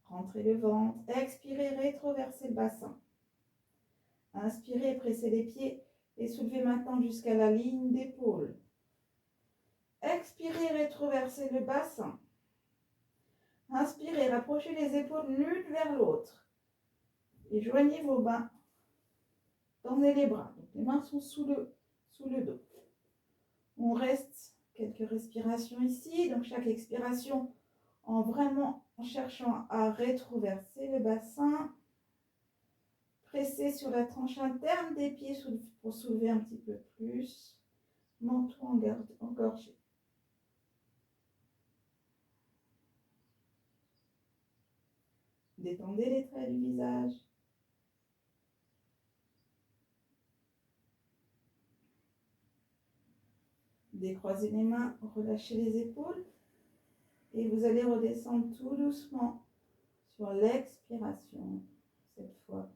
Rentrez le ventre. Expirez, rétroversez le bassin. Inspirez, pressez les pieds et soulevez maintenant jusqu'à la ligne d'épaule. Expirez, rétroversez le bassin. Inspirez, rapprochez les épaules l'une vers l'autre. Et joignez vos mains. Tendez les bras. Donc, les mains sont sous le dos. On reste quelques respirations ici. Donc chaque expiration en cherchant à rétroverser le bassin. Pressez sur la tranche interne des pieds pour soulever un petit peu plus. Menton engorgé. Détendez les traits du visage. Décroisez les mains, relâchez les épaules. Et vous allez redescendre tout doucement sur l'expiration. Cette fois,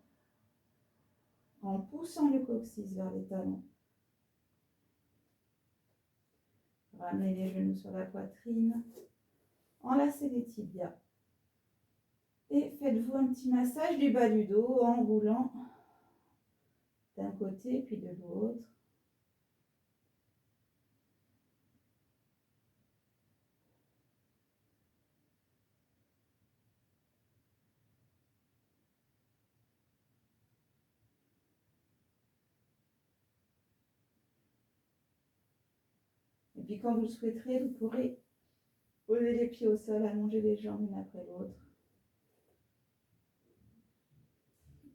en poussant le coccyx vers les talons. Ramenez les genoux sur la poitrine. Enlacez les tibias. Et faites-vous un petit massage du bas du dos en roulant d'un côté puis de l'autre. Et puis quand vous le souhaiterez, vous pourrez poser les pieds au sol, allonger les jambes l'une après l'autre.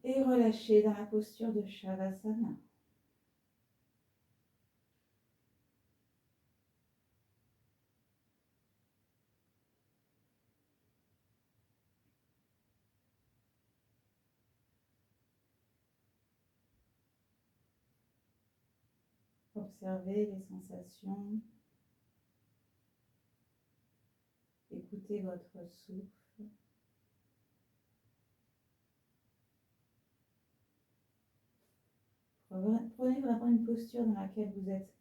Et relâcher dans la posture de Shavasana. Observez les sensations. Écoutez votre souffle. Prenez vraiment une posture dans laquelle vous êtes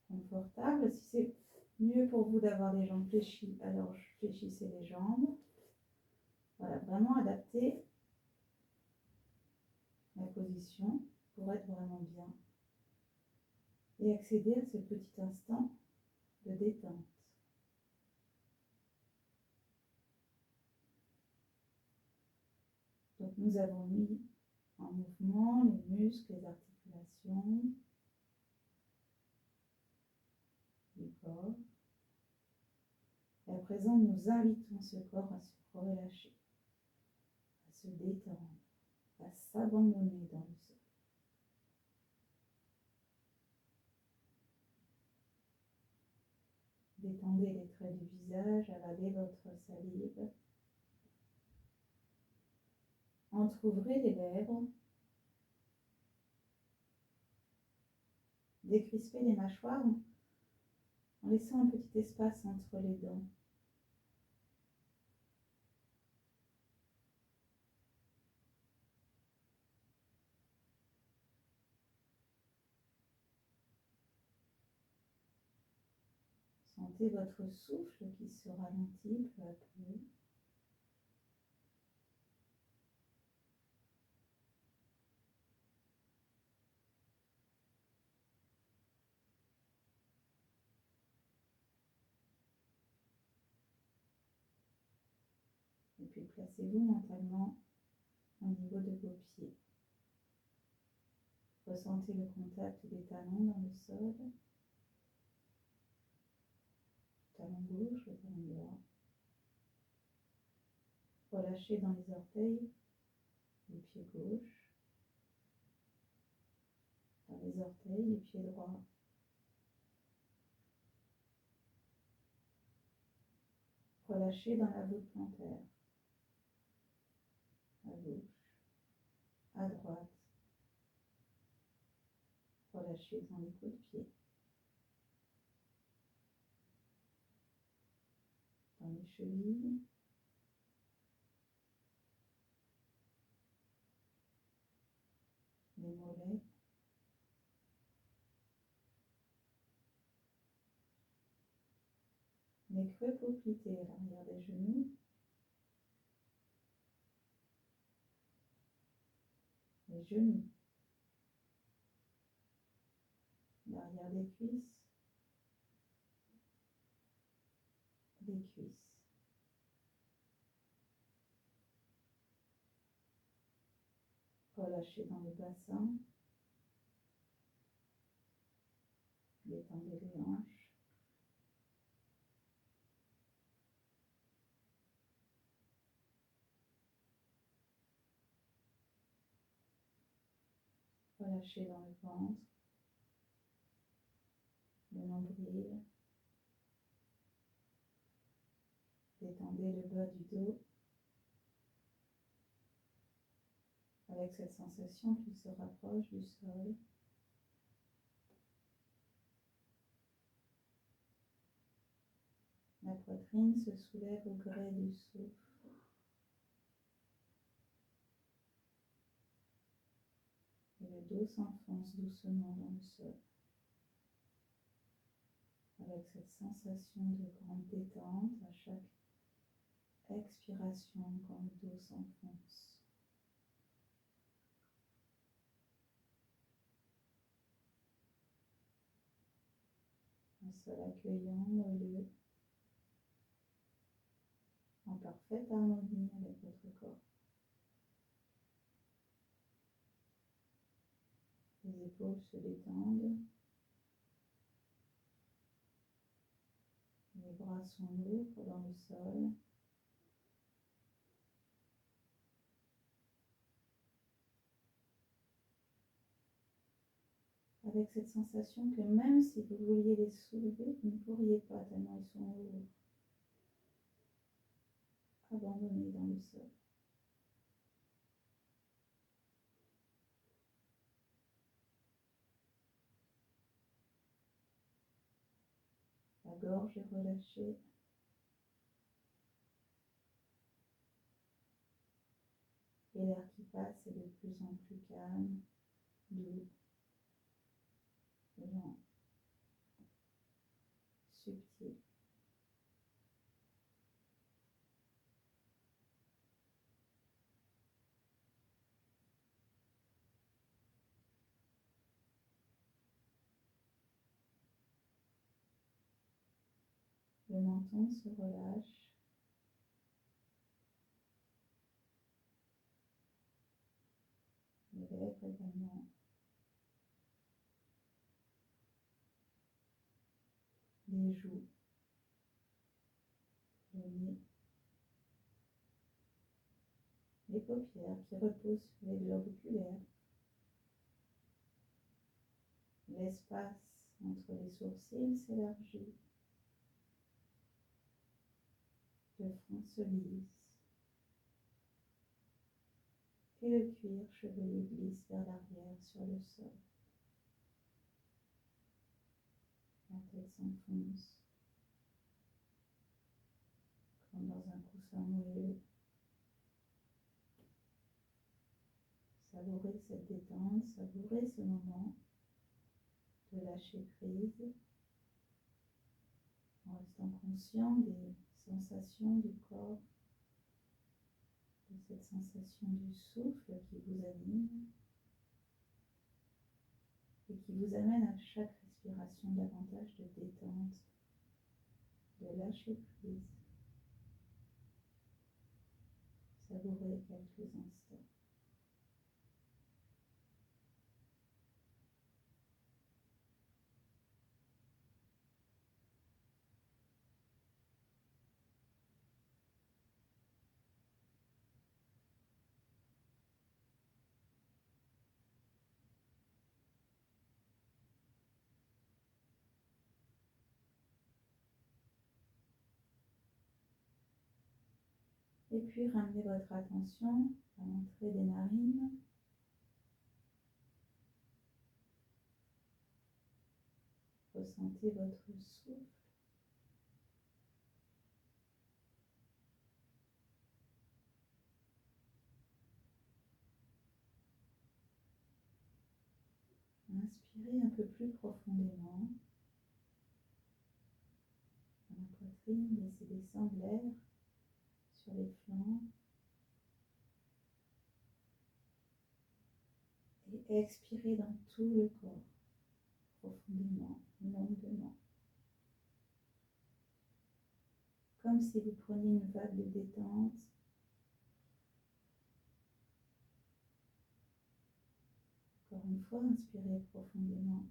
confortable. Si c'est mieux pour vous d'avoir les jambes fléchies, alors fléchissez les jambes. Voilà, vraiment adapter la position pour être vraiment bien. Et accéder à ce petit instant de détente. Donc nous avons mis en mouvement les muscles, les articulations du corps. Et à présent, nous invitons ce corps à se relâcher, à se détendre, à s'abandonner dans le sol. Détendez les traits du visage, avalez votre salive. Entrouvrez les lèvres. Décrispez les mâchoires en laissant un petit espace entre les dents. Sentez votre souffle qui se ralentit peu à peu. Et puis placez-vous mentalement au niveau de vos pieds. Ressentez le contact des talons dans le sol. Talon gauche, le talon droit. Relâchez dans les orteils le pied gauche. Dans les orteils, le pied droit. Relâchez dans la voûte plantaire. À gauche, à droite. Relâchez dans les coups de pied. Dans les chevilles. Les mollets. Les creux poplités à l'arrière des genoux. Les genoux. L'arrière des cuisses. Les cuisses. Relâchez dans le bassin. Détendez les hanches. Relâchez dans le ventre. Le nombril. Détendez le bas du dos. Avec cette sensation qu'il se rapproche du sol. La poitrine se soulève au gré du souffle. Et le dos s'enfonce doucement dans le sol. Avec cette sensation de grande détente à chaque expiration quand le dos s'enfonce. sol accueillant, moelleux, en parfaite harmonie avec votre corps. Les épaules se détendent. Les bras sont lourds dans le sol. Avec cette sensation que même si vous vouliez les soulever, vous ne pourriez pas tellement ils sont lourds. Abandonnés dans le sol. La gorge est relâchée. Et l'air qui passe est de plus en plus calme, doux, lent, subtil. Le menton se relâche. Les lèvres également. Les joues. Le nez. Les paupières qui reposent sur les globes oculaires. L'espace entre les sourcils s'élargit. Le front se lisse. Et le cuir chevelu glisse vers l'arrière sur le sol. La tête s'enfonce comme dans un coussin moelleux. Savourez cette détente, savourez ce moment de lâcher prise en restant conscient des sensations du corps, de cette sensation du souffle qui vous anime et qui vous amène à chaque respiration davantage de détente, de lâcher prise. Savourez quelques instants. Et puis ramenez votre attention à l'entrée des narines. Ressentez votre souffle. Inspirez un peu plus profondément. Dans la poitrine, laissez descendre l'air sur les flancs. Et expirez dans tout le corps, profondément, longuement. Comme si vous preniez une vague de détente. Encore une fois, inspirez profondément.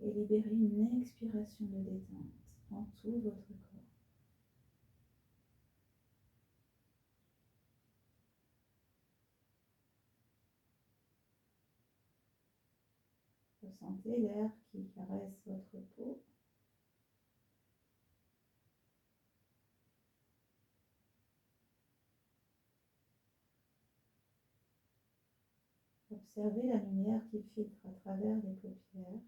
Et libérez une expiration de détente dans tout votre corps. Ressentez l'air qui caresse votre peau. Observez la lumière qui filtre à travers les paupières.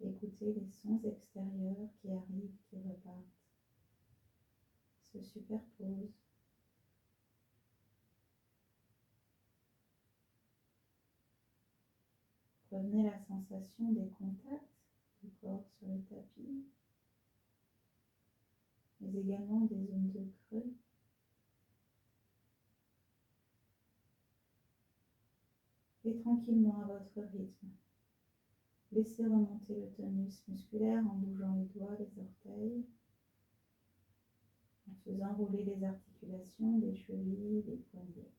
Écoutez les sons extérieurs qui arrivent, qui repartent, se superposent. Revenez la sensation des contacts du corps sur le tapis, mais également des zones de creux Et tranquillement à votre rythme. Laissez remonter le tonus musculaire en bougeant les doigts, les orteils, en faisant rouler les articulations des chevilles, des poignets.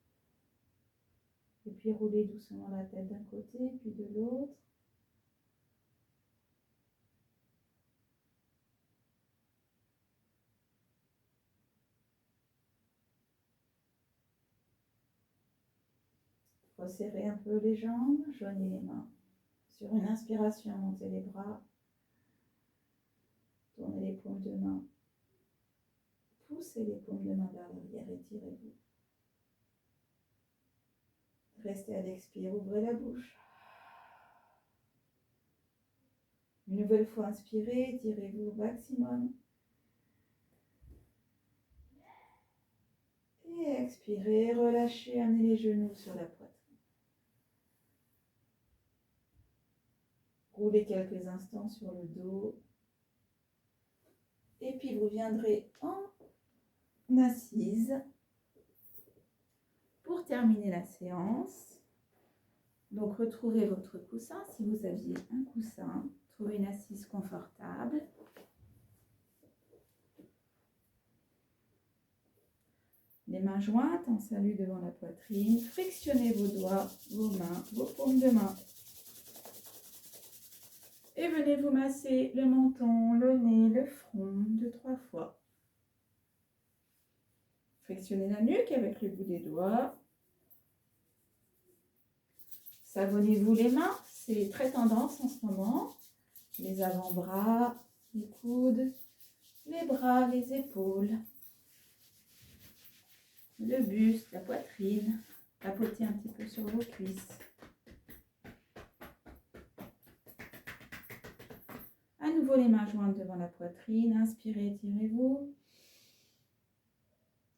Et puis roulez doucement la tête d'un côté, puis de l'autre. Resserrez un peu les jambes, joignez les mains. Sur une inspiration, montez les bras. Tournez les paumes de main. Poussez les paumes de main vers l'arrière, étirez-vous. Restez à l'expire, ouvrez la bouche. Une nouvelle fois, inspirez, étirez-vous au maximum. Et expirez, relâchez, amenez les genoux sur la poitrine. Roulez quelques instants sur le dos. Et puis vous viendrez en assise pour terminer la séance. Donc retrouvez votre coussin. Si vous aviez un coussin, trouvez une assise confortable. Les mains jointes en salut devant la poitrine. Frictionnez vos doigts, vos mains, vos paumes de main. Et venez vous masser le menton, le nez, le front 2-3 fois. Frictionnez la nuque avec le bout des doigts. Savonnez-vous les mains, c'est très tendance en ce moment. Les avant-bras, les coudes, les bras, les épaules, le buste, la poitrine. Tapotez un petit peu sur vos cuisses. À nouveau les mains jointes devant la poitrine. Inspirez, étirez-vous.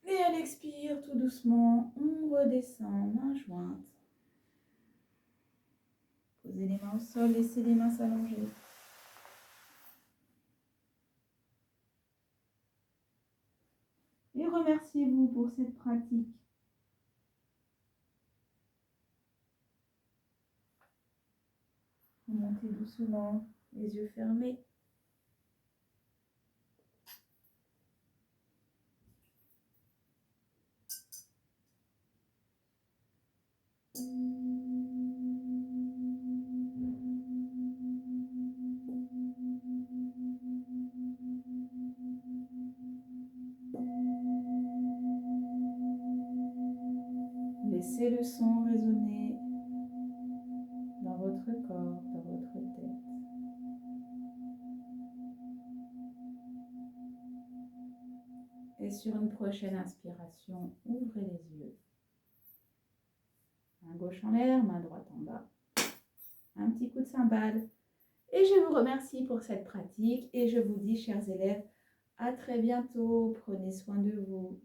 Et à l'expire, tout doucement, on redescend, mains jointes. Posez les mains au sol, laissez les mains s'allonger. Et remerciez-vous pour cette pratique. Montez doucement, les yeux fermés. Laissez le son résonner dans votre corps, dans votre tête. Et sur une prochaine inspiration, ouvrez les yeux. Main gauche en l'air, main droite en bas. Un petit coup de cymbale. Et je vous remercie pour cette pratique et je vous dis, chers élèves, à très bientôt. Prenez soin de vous.